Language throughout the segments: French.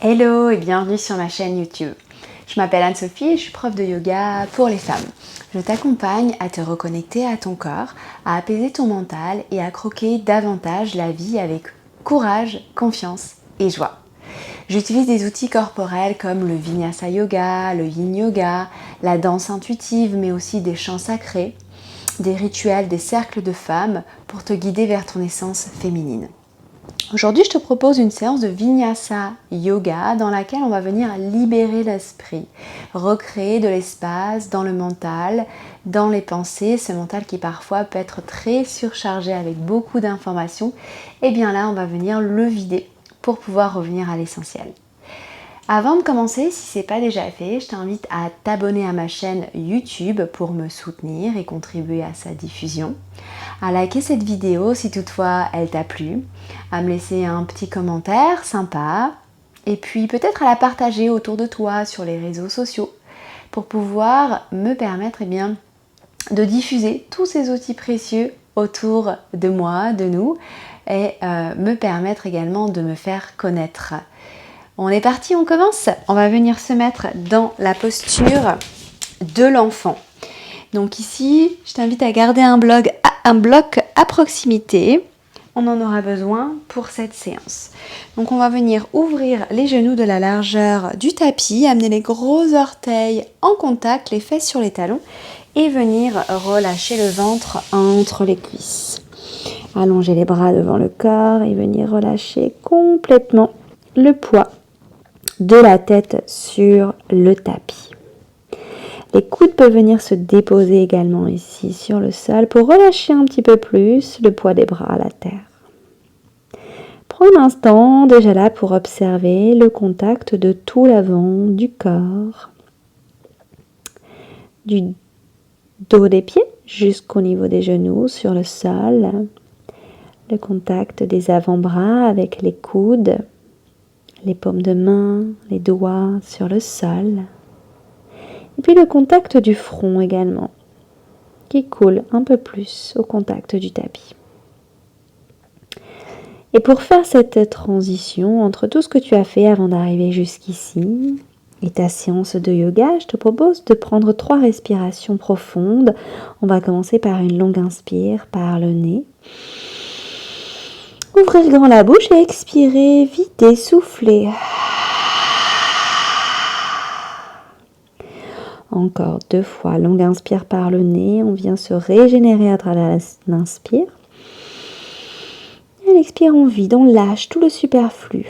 Hello et bienvenue sur ma chaîne YouTube. Je m'appelle Anne-Sophie et je suis prof de yoga pour les femmes. Je t'accompagne à te reconnecter à ton corps, à apaiser ton mental et à croquer davantage la vie avec courage, confiance et joie. J'utilise des outils corporels comme le Vinyasa Yoga, le Yin Yoga, la danse intuitive mais aussi des chants sacrés, des rituels, des cercles de femmes pour te guider vers ton essence féminine. Aujourd'hui, je te propose une séance de Vinyasa Yoga dans laquelle on va venir libérer l'esprit, recréer de l'espace dans le mental, dans les pensées, ce mental qui parfois peut être très surchargé avec beaucoup d'informations. Et bien là, on va venir le vider pour pouvoir revenir à l'essentiel. Avant de commencer, si ce n'est pas déjà fait, je t'invite à t'abonner à ma chaîne YouTube pour me soutenir et contribuer à sa diffusion, à liker cette vidéo si toutefois elle t'a plu, à me laisser un petit commentaire sympa et puis peut-être à la partager autour de toi sur les réseaux sociaux pour pouvoir me permettre de diffuser tous ces outils précieux autour de moi, de nous et me permettre également de me faire connaître. On est parti, on commence. On va venir se mettre dans la posture de l'enfant. Donc ici, je t'invite à garder un bloc à proximité. On en aura besoin pour cette séance. Donc on va venir ouvrir les genoux de la largeur du tapis, amener les gros orteils en contact, les fesses sur les talons et venir relâcher le ventre entre les cuisses. Allonger les bras devant le corps et venir relâcher complètement le poids de la tête sur le tapis. Les coudes peuvent venir se déposer également ici sur le sol pour relâcher un petit peu plus le poids des bras à la terre. Prends un instant déjà là pour observer le contact de tout l'avant du corps, du dos des pieds jusqu'au niveau des genoux sur le sol, le contact des avant-bras avec les coudes, les paumes de main, les doigts sur le sol. Et puis le contact du front également, qui coule un peu plus au contact du tapis. Et pour faire cette transition entre tout ce que tu as fait avant d'arriver jusqu'ici et ta séance de yoga, je te propose de prendre 3 respirations profondes. On va commencer par une longue inspire par le nez. Ouvrir grand la bouche et expirer, vider, souffler. Encore 2 fois, longue inspire par le nez, on vient se régénérer à travers l'inspire. Et à l'expire, on vide, on lâche tout le superflu.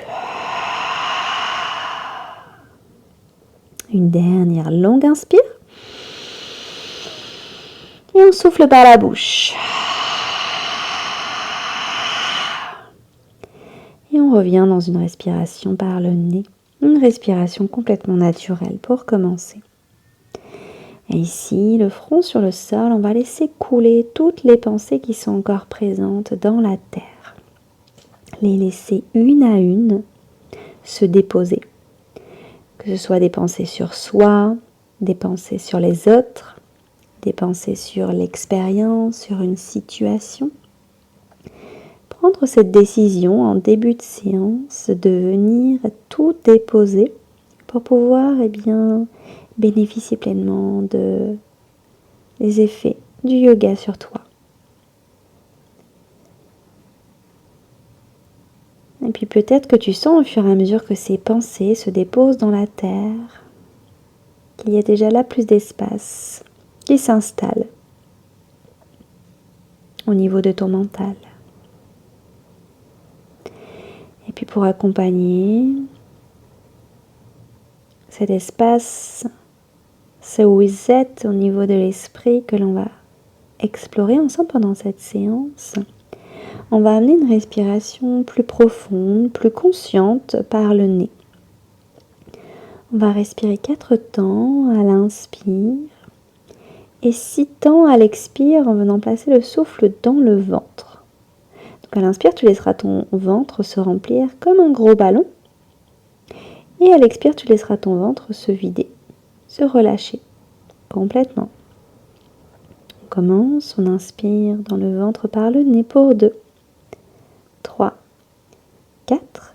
Une dernière longue inspire. Et on souffle par la bouche. Et on revient dans une respiration par le nez. Une respiration complètement naturelle pour commencer. Et ici, le front sur le sol, on va laisser couler toutes les pensées qui sont encore présentes dans la terre. Les laisser une à une se déposer. Que ce soit des pensées sur soi, des pensées sur les autres, des pensées sur l'expérience, sur une situation. Prendre cette décision en début de séance de venir tout déposer pour pouvoir bénéficier pleinement des effets du yoga sur toi. Et puis peut-être que tu sens au fur et à mesure que ces pensées se déposent dans la terre, qu'il y a déjà là plus d'espace qui s'installe au niveau de ton mental. Et puis pour accompagner cet espace, ce reset au niveau de l'esprit que l'on va explorer ensemble pendant cette séance, on va amener une respiration plus profonde, plus consciente par le nez. On va respirer 4 temps à l'inspire et 6 temps à l'expire en venant placer le souffle dans le ventre. Donc à l'inspire, tu laisseras ton ventre se remplir comme un gros ballon et à l'expire, tu laisseras ton ventre se vider, se relâcher complètement. On commence, on inspire dans le ventre par le nez pour 2, 3, 4.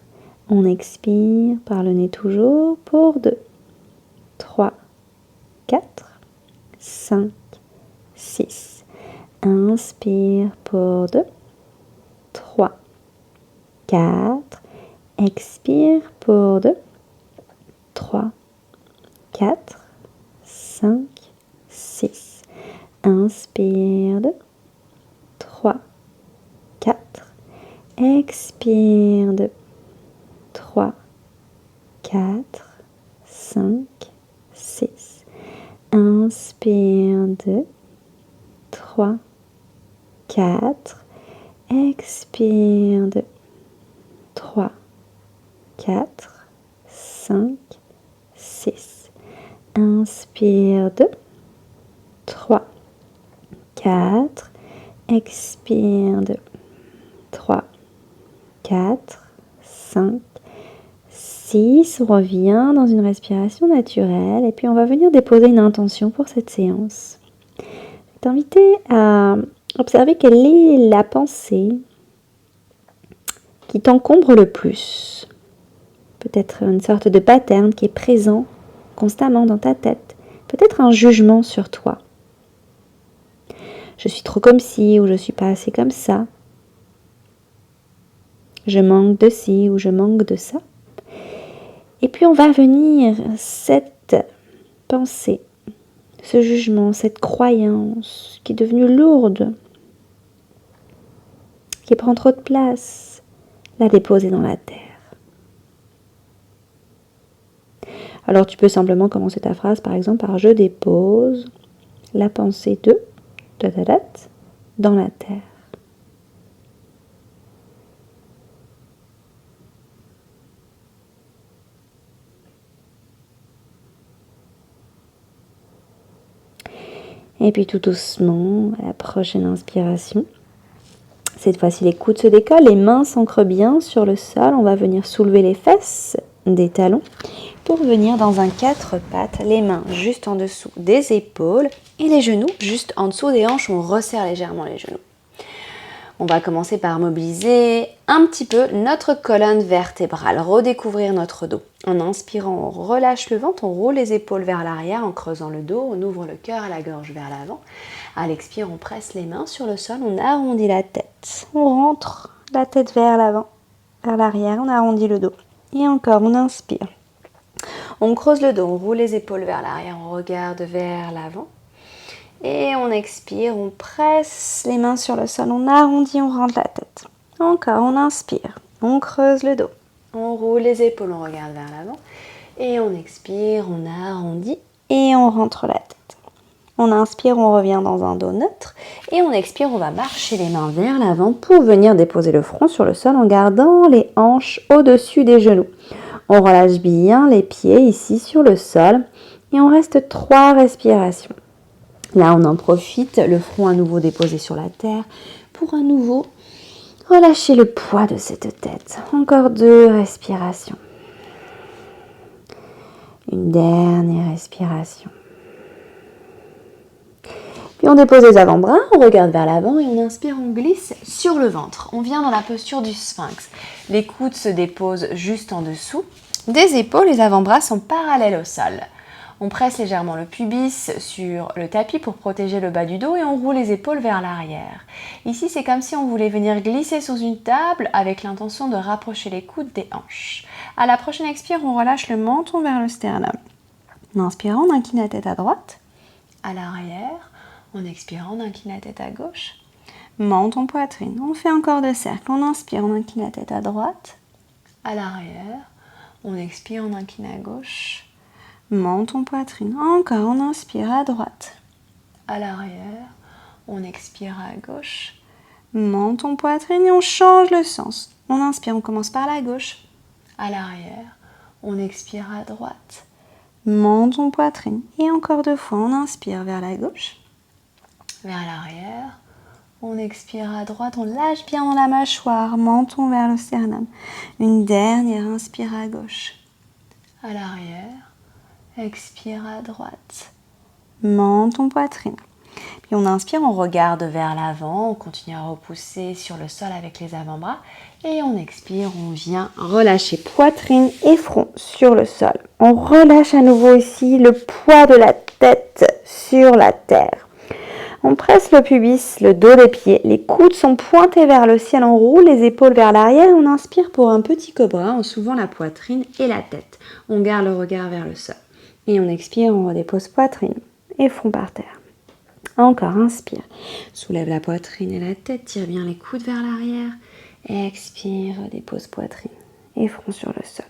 On expire par le nez toujours pour 2, 3, 4, 5, 6. Inspire pour 2, 3, 4. Expire pour 2, 3, 4, 5, 6. Inspire 2, 3, 4. Expire 2, 3, 4, 5, 6. Inspire 2, 3, 4. Expire 2, 3, 4, 5, 6. Inspire 2, 3, 4. Expire 2, 3, 4, 5, 6. On revient dans une respiration naturelle et puis on va venir déposer une intention pour cette séance. Je vais t'inviter à observer quelle est la pensée qui t'encombre le plus. Peut-être une sorte de pattern qui est présent constamment dans ta tête. Peut-être un jugement sur toi. Je suis trop comme ci ou je suis pas assez comme ça. Je manque de ci ou je manque de ça. Et puis on va venir cette pensée, ce jugement, cette croyance qui est devenue lourde, qui prend trop de place, la déposer dans la terre. Alors tu peux simplement commencer ta phrase par exemple par « Je dépose la pensée de » dans la terre. Et puis tout doucement, à la prochaine inspiration, cette fois-ci les coudes se décollent, les mains s'ancrent bien sur le sol. On va venir soulever les fesses des talons pour venir dans un 4 pattes, les mains juste en dessous des épaules et les genoux juste en dessous des hanches. On resserre légèrement les genoux. On va commencer par mobiliser un petit peu notre colonne vertébrale, redécouvrir notre dos. En inspirant, on relâche le ventre, on roule les épaules vers l'arrière en creusant le dos, on ouvre le cœur et la gorge vers l'avant. À l'expire, on presse les mains sur le sol, on arrondit la tête. On rentre la tête vers l'avant, vers l'arrière, on arrondit le dos. Et encore, on inspire. On creuse le dos, on roule les épaules vers l'arrière, on regarde vers l'avant. Et on expire, on presse les mains sur le sol, on arrondit, on rentre la tête. Encore, on inspire, on creuse le dos, on roule les épaules, on regarde vers l'avant. Et on expire, on arrondit et on rentre la tête. On inspire, on revient dans un dos neutre. Et on expire, on va marcher les mains vers l'avant pour venir déposer le front sur le sol en gardant les hanches au-dessus des genoux. On relâche bien les pieds ici sur le sol et on reste 3 respirations. Là, on en profite, le front à nouveau déposé sur la terre pour à nouveau relâcher le poids de cette tête. Encore 2 respirations. Une dernière respiration. Puis on dépose les avant-bras, on regarde vers l'avant et on inspire, on glisse sur le ventre. On vient dans la posture du sphinx. Les coudes se déposent juste en dessous des épaules, les avant-bras sont parallèles au sol. On presse légèrement le pubis sur le tapis pour protéger le bas du dos et on roule les épaules vers l'arrière. Ici, c'est comme si on voulait venir glisser sous une table avec l'intention de rapprocher les coudes des hanches. À la prochaine expire, on relâche le menton vers le sternum. En inspirant, on incline la tête à droite, à l'arrière. En expirant, on incline la tête à gauche. Menton, poitrine. On fait encore 2 cercles. On inspire, on incline la tête à droite, à l'arrière. On expire, on incline à gauche. Menton, poitrine. Encore, on inspire à droite, à l'arrière. On expire à gauche. Menton, poitrine et on change le sens. On inspire, on commence par la gauche, à l'arrière. On expire à droite. Menton, poitrine. Et encore 2 fois, on inspire vers la gauche, vers l'arrière. On expire à droite, on lâche bien dans la mâchoire, menton vers le sternum. Une dernière inspire à gauche, à l'arrière. Expire à droite, menton, poitrine. Puis on inspire, on regarde vers l'avant, on continue à repousser sur le sol avec les avant-bras. Et on expire, on vient relâcher poitrine et front sur le sol. On relâche à nouveau ici le poids de la tête sur la terre. On presse le pubis, le dos des pieds, les coudes sont pointés vers le ciel, on roule les épaules vers l'arrière. On inspire pour un petit cobra en soulevant la poitrine et la tête. On garde le regard vers le sol. Et on expire, on redépose poitrine et front par terre. Encore, inspire. Soulève la poitrine et la tête, tire bien les coudes vers l'arrière. Expire, dépose poitrine et front sur le sol.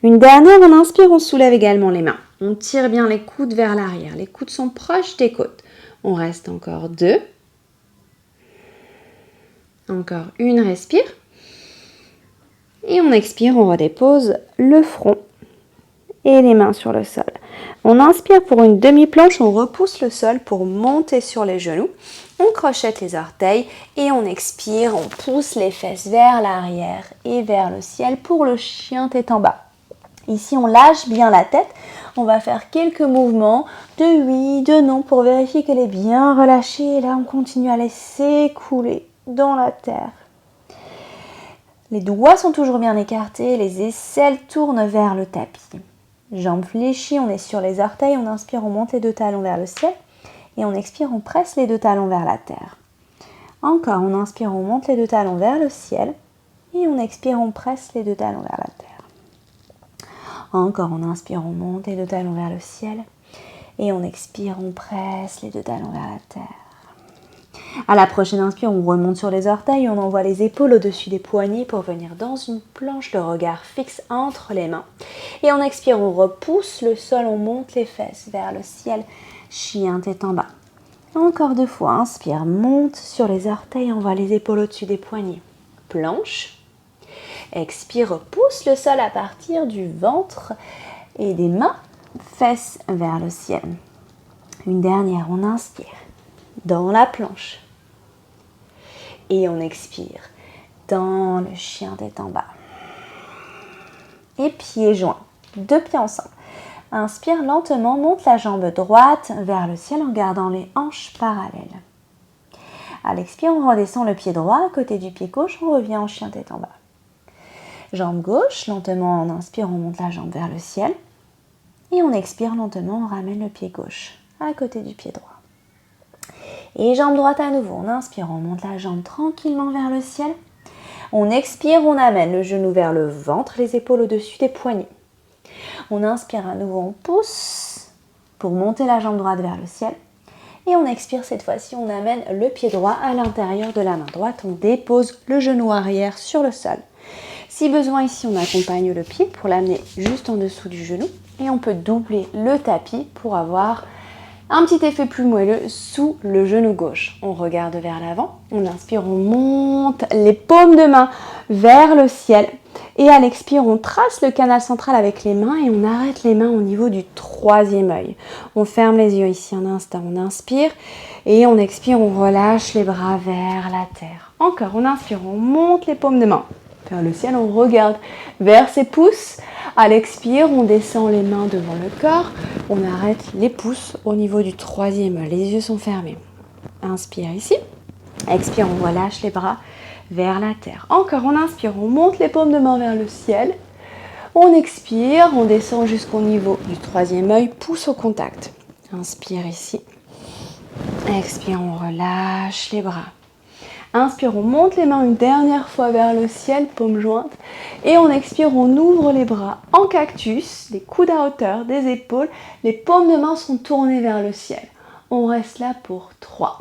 Une dernière, on inspire, on soulève également les mains. On tire bien les coudes vers l'arrière. Les coudes sont proches des côtes. On reste encore 2. Encore une, respire. Et on expire, on redépose le front et les mains sur le sol. On inspire pour une demi-planche, on repousse le sol pour monter sur les genoux. On crochette les orteils et on expire, on pousse les fesses vers l'arrière et vers le ciel pour le chien tête en bas. Ici, on lâche bien la tête. On va faire quelques mouvements de oui, de non pour vérifier qu'elle est bien relâchée. Et là, on continue à laisser couler dans la terre. Les doigts sont toujours bien écartés, les aisselles tournent vers le tapis. Jambes fléchies, on est sur les orteils, on inspire, on monte les deux talons vers le ciel. Et on expire, on presse les deux talons vers la terre. Encore, on inspire, on monte les deux talons vers le ciel. Et on expire, on presse les deux talons vers la terre. Encore, on inspire, on monte les deux talons vers le ciel. Et on expire, on presse les deux talons vers la terre. À la prochaine inspire, on remonte sur les orteils, on envoie les épaules au-dessus des poignets pour venir dans une planche, le regard fixe entre les mains. Et on expire, on repousse le sol, on monte les fesses vers le ciel, chien tête en bas. Encore 2 fois, inspire, monte sur les orteils, envoie les épaules au-dessus des poignets. Planche. Expire, repousse le sol à partir du ventre et des mains, fesses vers le ciel. Une dernière, on inspire dans la planche. Et on expire dans le chien tête en bas. Et pieds joints, 2 pieds ensemble. Inspire lentement, monte la jambe droite vers le ciel en gardant les hanches parallèles. À l'expire, on redescend le pied droit à côté du pied gauche, on revient en chien tête en bas. Jambe gauche, lentement on inspire, on monte la jambe vers le ciel. Et on expire lentement, on ramène le pied gauche à côté du pied droit. Et jambe droite à nouveau, on inspire, on monte la jambe tranquillement vers le ciel. On expire, on amène le genou vers le ventre, les épaules au-dessus des poignets. On inspire à nouveau, on pousse pour monter la jambe droite vers le ciel. Et on expire, cette fois-ci, on amène le pied droit à l'intérieur de la main droite. On dépose le genou arrière sur le sol. Si besoin, ici, on accompagne le pied pour l'amener juste en dessous du genou. Et on peut doubler le tapis pour avoir un petit effet plus moelleux sous le genou gauche. On regarde vers l'avant, on inspire, on monte les paumes de main vers le ciel. Et à l'expire, on trace le canal central avec les mains et on arrête les mains au niveau du 3e œil. On ferme les yeux ici un instant, on inspire et on expire, on relâche les bras vers la terre. Encore, on inspire, on monte les paumes de main vers le ciel, on regarde vers ses pouces. À l'expire, on descend les mains devant le corps, on arrête les pouces au niveau du 3e œil. Les yeux sont fermés. Inspire ici. Expire, on relâche les bras vers la terre. Encore, on inspire, on monte les paumes de main vers le ciel. On expire, on descend jusqu'au niveau du 3e œil, pouce au contact. Inspire ici. Expire, on relâche les bras. Inspire, on monte les mains une dernière fois vers le ciel, paumes jointes. Et on expire, on ouvre les bras en cactus, les coudes à hauteur des épaules. Les paumes de main sont tournées vers le ciel. On reste là pour 3.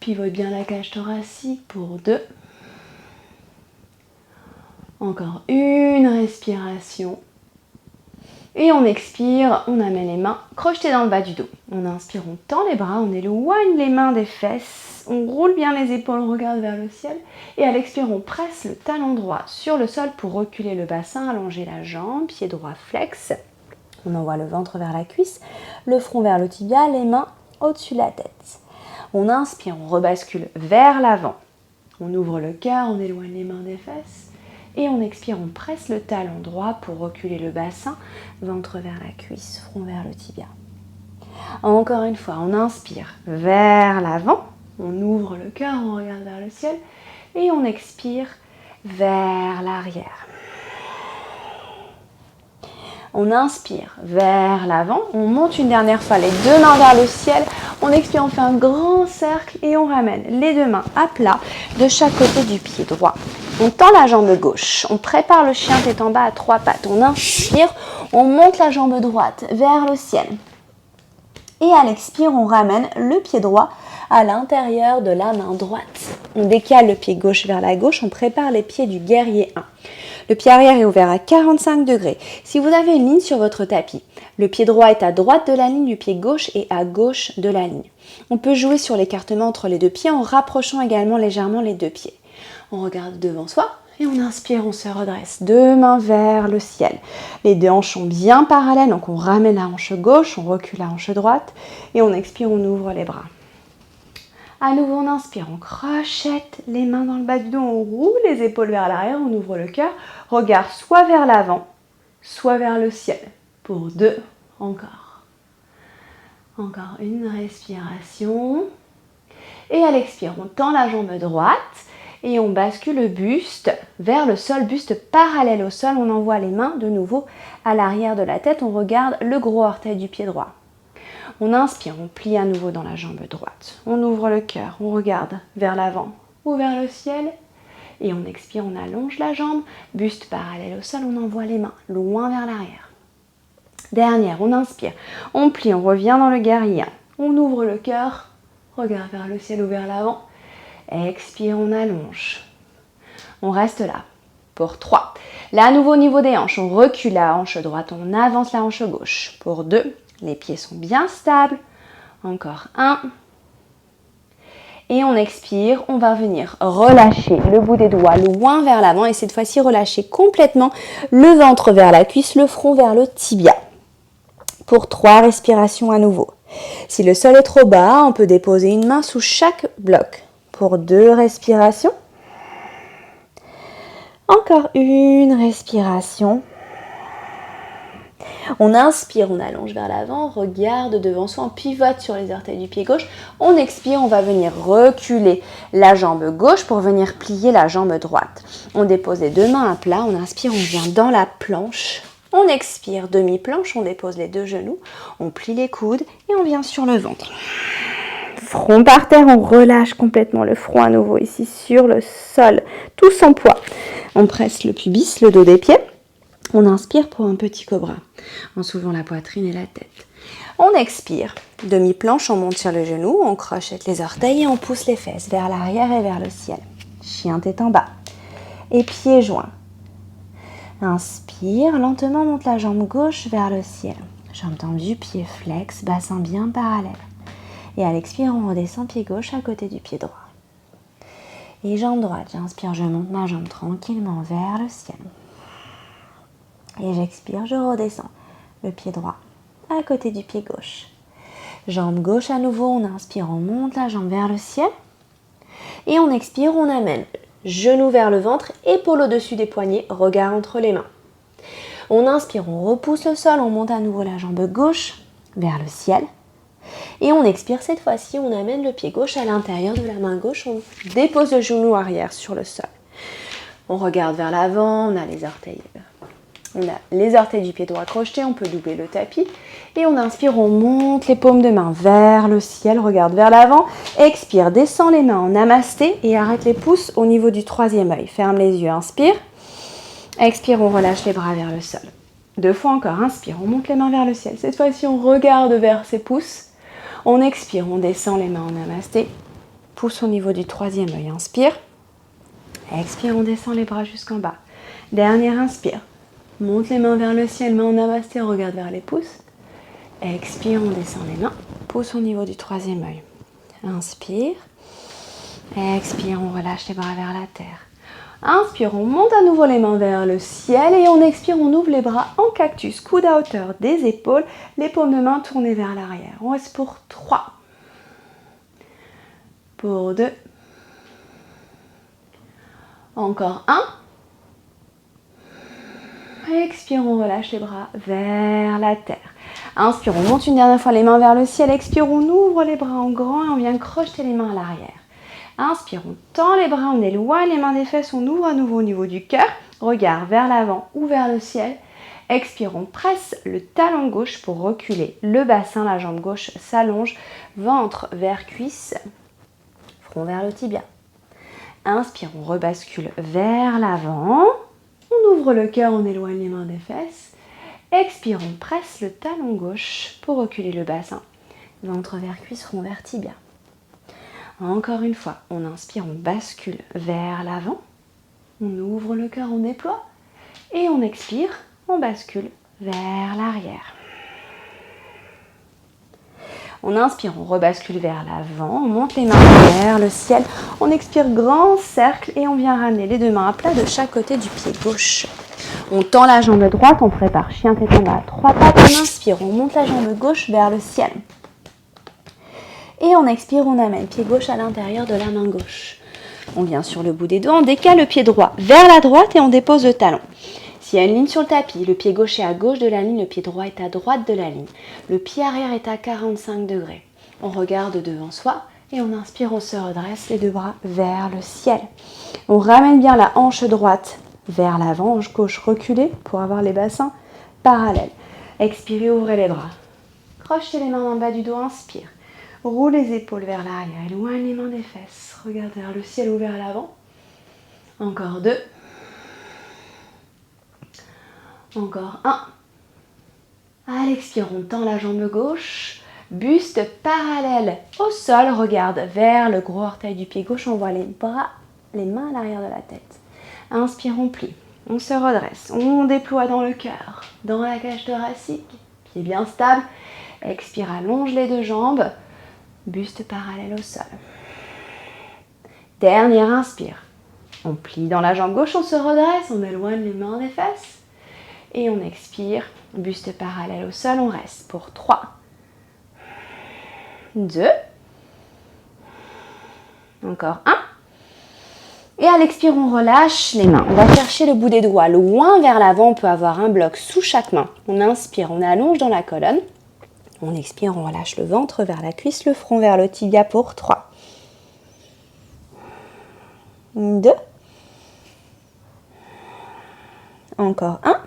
Pivote bien la cage thoracique pour 2. Encore une respiration. Et on expire, on amène les mains crochetées dans le bas du dos. On inspire, on tend les bras, on éloigne les mains des fesses. On roule bien les épaules, on regarde vers le ciel. Et à l'expire, on presse le talon droit sur le sol pour reculer le bassin, allonger la jambe, pied droit flex. On envoie le ventre vers la cuisse, le front vers le tibia, les mains au-dessus de la tête. On inspire, on rebascule vers l'avant. On ouvre le cœur, on éloigne les mains des fesses. Et on expire, on presse le talon droit pour reculer le bassin, ventre vers la cuisse, front vers le tibia. Encore une fois, on inspire vers l'avant, on ouvre le cœur, on regarde vers le ciel et on expire vers l'arrière. On inspire vers l'avant, on monte une dernière fois les deux mains vers le ciel, on expire, on fait un grand cercle et on ramène les deux mains à plat de chaque côté du pied droit. On tend la jambe gauche, on prépare le chien tête en bas à trois pattes, on inspire, on monte la jambe droite vers le ciel. Et à l'expire, on ramène le pied droit à l'intérieur de la main droite. On décale le pied gauche vers la gauche, on prépare les pieds du guerrier 1. Le pied arrière est ouvert à 45 degrés. Si vous avez une ligne sur votre tapis, le pied droit est à droite de la ligne du pied gauche et à gauche de la ligne. On peut jouer sur l'écartement entre les deux pieds en rapprochant également légèrement les deux pieds. On regarde devant soi et on inspire, on se redresse. Deux mains vers le ciel. Les deux hanches sont bien parallèles, donc on ramène la hanche gauche, on recule la hanche droite et on expire, on ouvre les bras. À nouveau, on inspire, on crochette les mains dans le bas du dos, on roule les épaules vers l'arrière, on ouvre le cœur. Regard soit vers l'avant, soit vers le ciel. Pour deux, encore. Encore une respiration. Et à l'expire, on tend la jambe droite et on bascule le buste vers le sol, buste parallèle au sol. On envoie les mains de nouveau à l'arrière de la tête. On regarde le gros orteil du pied droit. On inspire, on plie à nouveau dans la jambe droite. On ouvre le cœur, on regarde vers l'avant ou vers le ciel. Et on expire, on allonge la jambe, buste parallèle au sol, on envoie les mains loin vers l'arrière. Dernière, on inspire, on plie, on revient dans le guerrier. On ouvre le cœur, regard vers le ciel ou vers l'avant. Expire, on allonge. On reste là pour 3. Là, à nouveau au niveau des hanches, on recule la hanche droite, on avance la hanche gauche. Pour 2, les pieds sont bien stables. Encore 1. Et on expire, on va venir relâcher le bout des doigts loin vers l'avant et cette fois-ci relâcher complètement le ventre vers la cuisse, le front vers le tibia. Pour 3 respirations à nouveau. Si le sol est trop bas, on peut déposer une main sous chaque bloc. Pour 2 respirations. Encore une respiration. On inspire, on allonge vers l'avant, regarde devant soi, on pivote sur les orteils du pied gauche. On expire, on va venir reculer la jambe gauche pour venir plier la jambe droite. On dépose les deux mains à plat, on inspire, on vient dans la planche. On expire, demi-planche, on dépose les deux genoux, on plie les coudes et on vient sur le ventre. Front par terre, on relâche complètement le front à nouveau ici sur le sol, tout son poids. On presse le pubis, le dos des pieds. On inspire pour un petit cobra, en soulevant la poitrine et la tête. On expire, demi-planche, on monte sur le genou, on crochette les orteils et on pousse les fesses vers l'arrière et vers le ciel. Chien tête en bas et pieds joints. Inspire, lentement monte la jambe gauche vers le ciel. Jambe tendue, pied flex, bassin bien parallèle. Et à l'expire, on redescend pied gauche à côté du pied droit. Et jambe droite, j'inspire, je monte ma jambe tranquillement vers le ciel. Et j'expire, je redescends le pied droit à côté du pied gauche. Jambe gauche à nouveau, on inspire, on monte la jambe vers le ciel. Et on expire, on amène genou vers le ventre, épaule au-dessus des poignets, regard entre les mains. On inspire, on repousse le sol, on monte à nouveau la jambe gauche vers le ciel. Et on expire, cette fois-ci, on amène le pied gauche à l'intérieur de la main gauche, on dépose le genou arrière sur le sol. On regarde vers l'avant, on a les orteils du pied droit crochetés, on peut doubler le tapis. Et on inspire, on monte les paumes de main vers le ciel, regarde vers l'avant. Expire, descend les mains en namasté et arrête les pouces au niveau du troisième œil. Ferme les yeux, inspire. Expire, on relâche les bras vers le sol. 2 fois encore, inspire, on monte les mains vers le ciel. Cette fois-ci, on regarde vers ses pouces. On expire, on descend les mains en namasté. Pouce au niveau du troisième œil, inspire. Expire, on descend les bras jusqu'en bas. Dernière inspire. Monte les mains vers le ciel, main en namasté, on regarde vers les pouces. Expire, on descend les mains. Pouce au niveau du troisième œil. Inspire. Expire, on relâche les bras vers la terre. Inspire, on monte à nouveau les mains vers le ciel et on expire, on ouvre les bras en cactus, coude à hauteur des épaules, les paumes de main tournées vers l'arrière. On reste pour 3. Pour 2. Encore 1. Expire, on relâche les bras vers la terre. Inspire, on monte une dernière fois les mains vers le ciel. Expire, on ouvre les bras en grand et on vient crocheter les mains à l'arrière. Inspire, on tend les bras, on éloigne les mains des fesses, on ouvre à nouveau au niveau du cœur. Regard vers l'avant ou vers le ciel. Expire, on presse le talon gauche pour reculer le bassin. La jambe gauche s'allonge, ventre vers cuisse, front vers le tibia. Inspire, on rebascule vers l'avant. On ouvre le cœur, on éloigne les mains des fesses. Expire, on presse le talon gauche pour reculer le bassin. Ventre vers cuisse, front vers tibia. Encore une fois, on inspire, on bascule vers l'avant. On ouvre le cœur, on déploie. Et on expire, on bascule vers l'arrière. On inspire, on rebascule vers l'avant, on monte les mains vers le ciel. On expire, grand cercle et on vient ramener les deux mains à plat de chaque côté du pied gauche. On tend la jambe droite, on prépare chien tête en bas à 3 pattes. On inspire, on monte la jambe gauche vers le ciel. Et on expire, on amène pied gauche à l'intérieur de la main gauche. On vient sur le bout des doigts, on décale le pied droit vers la droite et on dépose le talon. S'il y a une ligne sur le tapis, le pied gauche est à gauche de la ligne, le pied droit est à droite de la ligne. Le pied arrière est à 45 degrés. On regarde devant soi et on inspire, on se redresse, les deux bras vers le ciel. On ramène bien la hanche droite vers l'avant, hanche gauche reculée pour avoir les bassins parallèles. Expirez, ouvrez les bras. Crochetez les mains en bas du dos, inspire. Roule les épaules vers l'arrière, éloigne les mains des fesses. Regarde vers le ciel ou vers l'avant. Encore 2. Encore 1. À l'expire, on tend la jambe gauche. Buste parallèle au sol. Regarde vers le gros orteil du pied gauche. On voit les bras, les mains à l'arrière de la tête. Inspire, on plie. On se redresse. On déploie dans le cœur, dans la cage thoracique. Pied bien stable. Expire, allonge les deux jambes. Buste parallèle au sol. Dernière inspire. On plie dans la jambe gauche, on se redresse, on éloigne les mains des fesses. Et on expire, buste parallèle au sol, on reste pour 3, 2, encore 1. Et à l'expire, on relâche les mains. On va chercher le bout des doigts loin vers l'avant, on peut avoir un bloc sous chaque main. On inspire, on allonge dans la colonne. On expire, on relâche le ventre vers la cuisse, le front vers le tibia pour 3, 2, encore 1.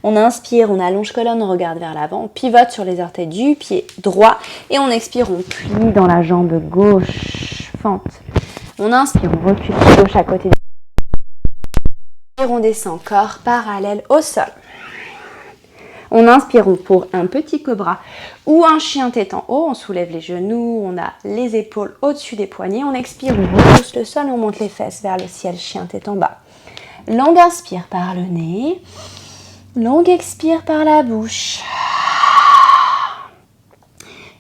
On inspire, on allonge colonne, on regarde vers l'avant, on pivote sur les orteils du pied droit et on expire, on plie dans la jambe gauche, fente. On inspire, on recule pied gauche à côté. Et on descend, corps parallèle au sol. On inspire pour un petit cobra ou un chien tête en haut. On soulève les genoux, on a les épaules au-dessus des poignets. On expire, on repousse le sol, on monte les fesses vers le ciel, chien tête en bas. Longue inspire par le nez. Longue expire par la bouche.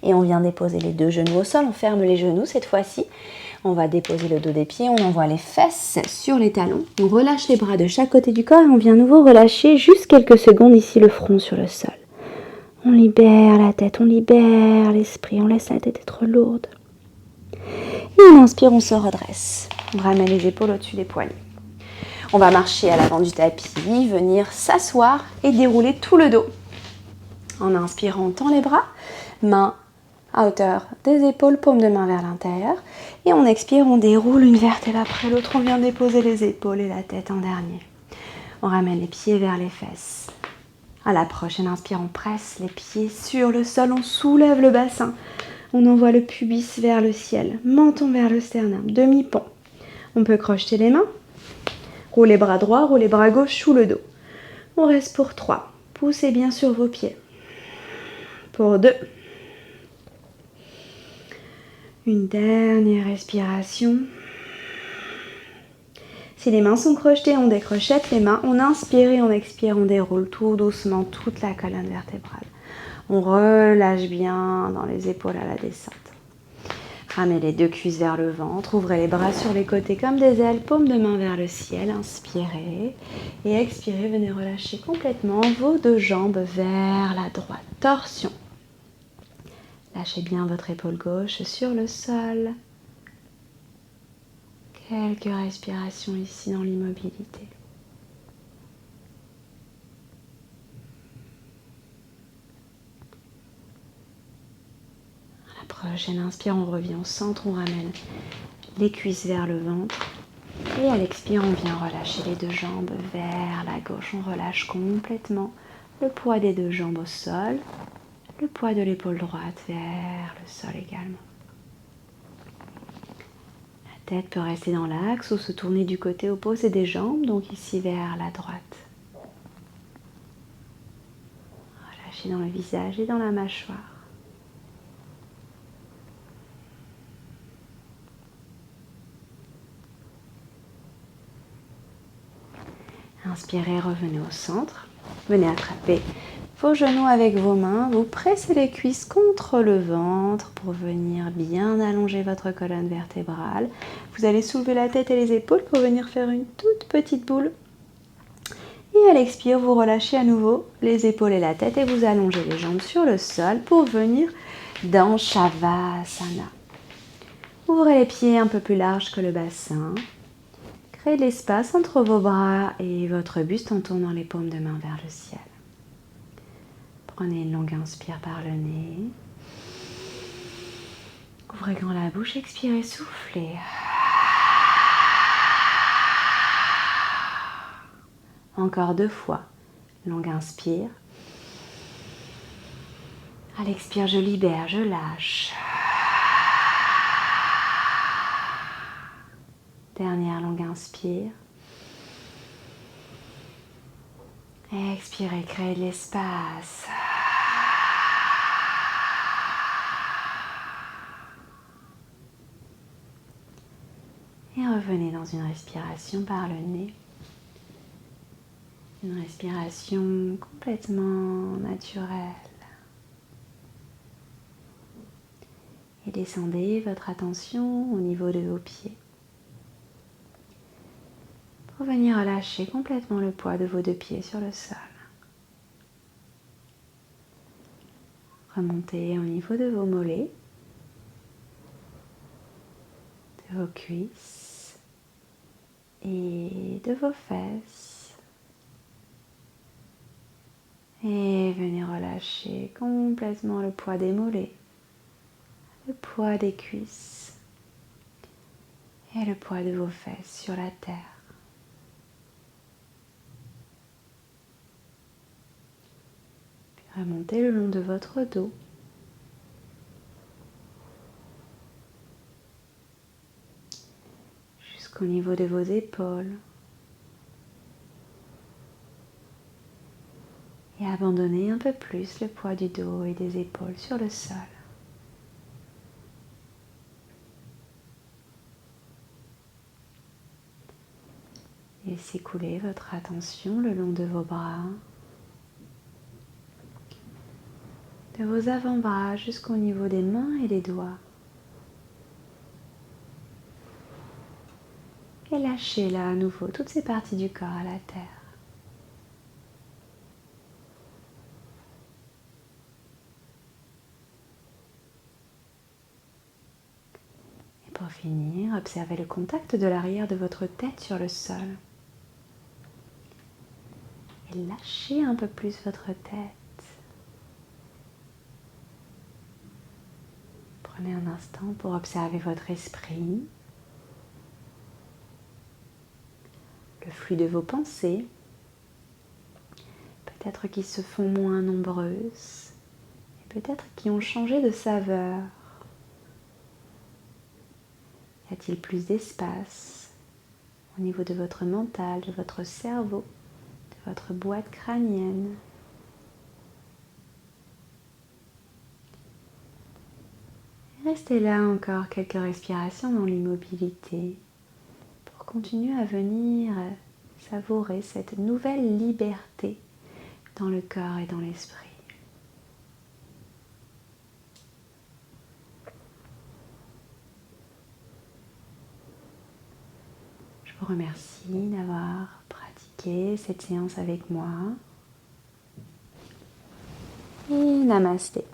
Et on vient déposer les deux genoux au sol. On ferme les genoux cette fois-ci. On va déposer le dos des pieds. On envoie les fesses sur les talons. On relâche les bras de chaque côté du corps et on vient à nouveau relâcher juste quelques secondes ici le front sur le sol. On libère la tête, on libère l'esprit. On laisse la tête être lourde. Et on inspire, on se redresse. On ramène les épaules au-dessus des poignets. On va marcher à l'avant du tapis, venir s'asseoir et dérouler tout le dos. En inspirant, on tend les bras, mains à hauteur des épaules, paume de main vers l'intérieur. Et on expire, on déroule une vertèbre après l'autre. On vient déposer les épaules et la tête en dernier. On ramène les pieds vers les fesses. À la prochaine inspire, on presse les pieds sur le sol. On soulève le bassin. On envoie le pubis vers le ciel. Menton vers le sternum. Demi-pont. On peut crocheter les mains. Roulez bras droit, roulez bras gauche sous le dos. On reste pour 3. Poussez bien sur vos pieds. Pour 2. Une dernière respiration. Si les mains sont crochetées, on décrochette les mains. On inspire et on expire, on déroule tout doucement toute la colonne vertébrale. On relâche bien dans les épaules à la descente. Ramenez les deux cuisses vers le ventre. Ouvrez les bras sur les côtés comme des ailes. Paume de main vers le ciel. Inspirez. Et expirez. Venez relâcher complètement vos deux jambes vers la droite. Torsion. Lâchez bien votre épaule gauche sur le sol. Quelques respirations ici dans l'immobilité. prochaine inspire, on revient au centre, on ramène les cuisses vers le ventre. Et à l'expire, on vient relâcher les deux jambes vers la gauche. On relâche complètement le poids des deux jambes au sol, le poids de l'épaule droite vers le sol également. La tête peut rester dans l'axe ou se tourner du côté opposé des jambes, donc ici vers la droite. Relâchez dans le visage et dans la mâchoire. Inspirez, revenez au centre. Venez attraper vos genoux avec vos mains. Vous pressez les cuisses contre le ventre pour venir bien allonger votre colonne vertébrale. Vous allez soulever la tête et les épaules pour venir faire une toute petite boule. Et à l'expire, vous relâchez à nouveau les épaules et la tête et vous allongez les jambes sur le sol pour venir dans Shavasana. Ouvrez les pieds un peu plus larges que le bassin. Créez de l'espace entre vos bras et votre buste en tournant les paumes de main vers le ciel. Prenez une longue inspire par le nez. Ouvrez grand la bouche, expirez, soufflez. Encore 2 fois. Longue inspire. À l'expire, je libère, je lâche. Dernière longue inspire. Expirez, créez de l'espace. Et revenez dans une respiration par le nez. Une respiration complètement naturelle. Et descendez votre attention au niveau de vos pieds. Pour venir relâcher complètement le poids de vos 2 pieds sur le sol. Remontez au niveau de vos mollets, de vos cuisses et de vos fesses. Et venez relâcher complètement le poids des mollets, le poids des cuisses et le poids de vos fesses sur la terre. Puis remontez le long de votre dos. Jusqu'au niveau de vos épaules. Et abandonnez un peu plus le poids du dos et des épaules sur le sol. Laissez couler votre attention le long de vos bras, de vos avant-bras jusqu'au niveau des mains et des doigts. Et lâchez là à nouveau toutes ces parties du corps à la terre. Et pour finir, observez le contact de l'arrière de votre tête sur le sol. Et lâchez un peu plus votre tête. Prenez un instant pour observer votre esprit, le flux de vos pensées, peut-être qui se font moins nombreuses, et peut-être qui ont changé de saveur. Y a-t-il plus d'espace au niveau de votre mental, de votre cerveau, de votre boîte crânienne? Restez là encore quelques respirations dans l'immobilité pour continuer à venir savourer cette nouvelle liberté dans le corps et dans l'esprit. Je vous remercie d'avoir pratiqué cette séance avec moi. Et namasté.